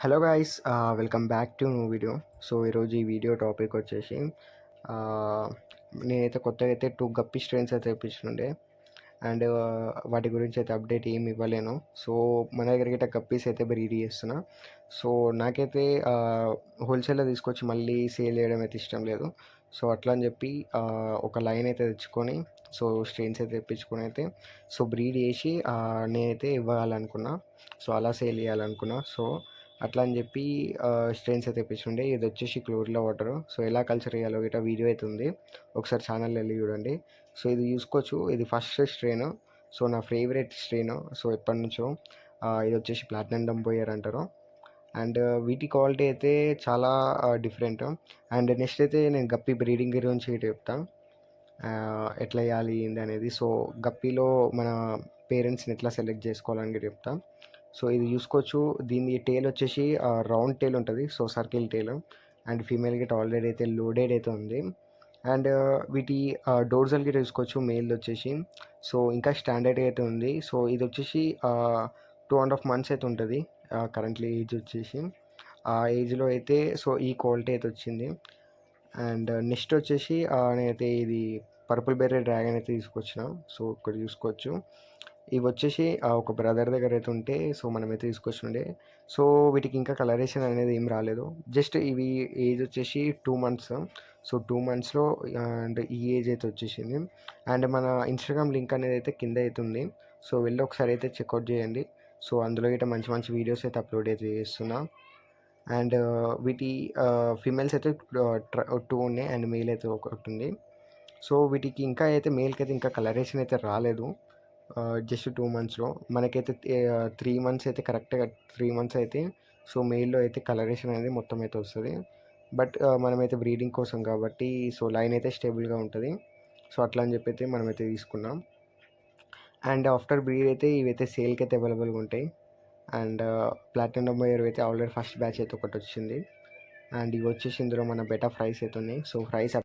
Hello guys, welcome back to new video. So ఈరోజు ఈ video topic వచ్చేసి నేనైతే కొత్తగా అయితే 2 గప్పి స్ట్రెయిన్స్ అయితే తెప్పించుండే. అండ్ వాటి గురించి అయితే అప్డేట్ ఏమి ఇవ్వలేను. సో మన దగ్గర గిట్ట గప్పీస్ అయితే బ్రీడ్ చేస్తున్నా. సో నాకైతే హోల్సేల్లో తీసుకొచ్చి మళ్ళీ సేల్ చేయడం అయితే ఇష్టం లేదు. సో అట్లా అని చెప్పి ఒక లైన్ అయితే తెచ్చుకొని, సో స్ట్రెయిన్స్ అయితే తెప్పించుకొని అయితే సో బ్రీడ్ చేసి నేనైతే ఇవ్వాలనుకున్నా. సో అలా సేల్ చేయాలనుకున్నా. సో అట్లా అని చెప్పి స్ట్రెయిన్స్ అయితే తెప్పించుండే. ఇది వచ్చేసి క్లోరిలా వాటర్. సో ఎలా కల్చర్ చేయాలో గిట్ట వీడియో అయితే ఉంది, ఒకసారి ఛానల్లో వెళ్ళి చూడండి. సో ఇది చూసుకోవచ్చు, ఇది ఫస్ట్ స్ట్రెయిన్. సో నా ఫేవరెట్ స్ట్రెయిన్. సో ఎప్పటి నుంచో ఇది వచ్చేసి ప్లాటినం డంబోయర్ అంటారు. అండ్ వీటి క్వాలిటీ అయితే చాలా డిఫరెంట్. అండ్ నెక్స్ట్ అయితే నేను గప్పి బ్రీడింగ్ గురించి చెప్తాను, ఎట్లా వేయాలి ఏంది అనేది. సో గప్పిలో మన పేరెంట్స్ని ఎట్లా సెలెక్ట్ చేసుకోవాలని కూడా చెప్తా. సో ఇది చూసుకోవచ్చు, దీని టేల్ వచ్చేసి రౌండ్ టేల్ ఉంటుంది. So circle tail. And female గిట్ ఆల్రెడీ అయితే లోడెడ్ అయితే ఉంది. అండ్ వీటి డోర్జల్ గిట్ చూసుకోవచ్చు, మేల్ వచ్చేసి సో ఇంకా స్టాండర్డ్ అయితే ఉంది. సో ఇది వచ్చేసి 2.5 months అయితే ఉంటుంది కరెంట్లీ ఏజ్ వచ్చేసి. ఆ ఏజ్లో అయితే సో ఈ క్వాలిటీ అయితే వచ్చింది. అండ్ నెక్స్ట్ వచ్చేసి నేనైతే ఇది పర్పుల్ బెర్రీ డ్రాగన్ అయితే తీసుకొచ్చిన. సో ఇక్కడ చూసుకోవచ్చు, ఇవి వచ్చేసి ఒక బ్రదర్ దగ్గర అయితే ఉంటే సో మనమైతే తీసుకొచ్చుండే. సో వీటికి ఇంకా కలరేషన్ అనేది ఏం రాలేదు. జస్ట్ ఇవి ఏజ్ వచ్చేసి 2 months. సో 2 monthsలో అండ్ ఈ ఏజ్ అయితే వచ్చేసింది. అండ్ మన ఇన్స్టాగ్రామ్ లింక్ అనేది అయితే కింద అయితే ఉంది. సో వెళ్ళి ఒకసారి అయితే చెక్అవుట్ చేయండి. సో అందులో అయితే మంచి మంచి వీడియోస్ అయితే అప్లోడ్ అయితే చేస్తున్నా. అండ్ వీటి ఫీమేల్స్ అయితే 2 ఉన్నాయి అండ్ మేల్ అయితే ఒకటి ఉంది. సో వీటికి ఇంకా అయితే మేల్కి అయితే ఇంకా కలరేషన్ అయితే రాలేదు. జస్ట్ 2 monthsలో మనకైతే 3 months అయితే కరెక్ట్గా 3 months అయితే సో మెయిల్లో అయితే కలరేషన్ అనేది మొత్తం అయితే వస్తుంది. బట్ మనమైతే బ్రీడింగ్ కోసం కాబట్టి సో లైన్ అయితే స్టేబుల్గా ఉంటుంది. సో అట్లా అని చెప్పి అయితే మనమైతే తీసుకున్నాం. అండ్ ఆఫ్టర్ బ్రీడ్ అయితే ఇవైతే సేల్కి అయితే అవైలబుల్గా ఉంటాయి. అండ్ ప్లాటినం డంబోయర్ అయితే ఆల్రెడీ ఫస్ట్ బ్యాచ్ అయితే ఒకటి వచ్చింది. అండ్ ఇవి వచ్చేసి ఇందులో మన బెటా ఫ్రైస్ అయితే ఉన్నాయి. So fries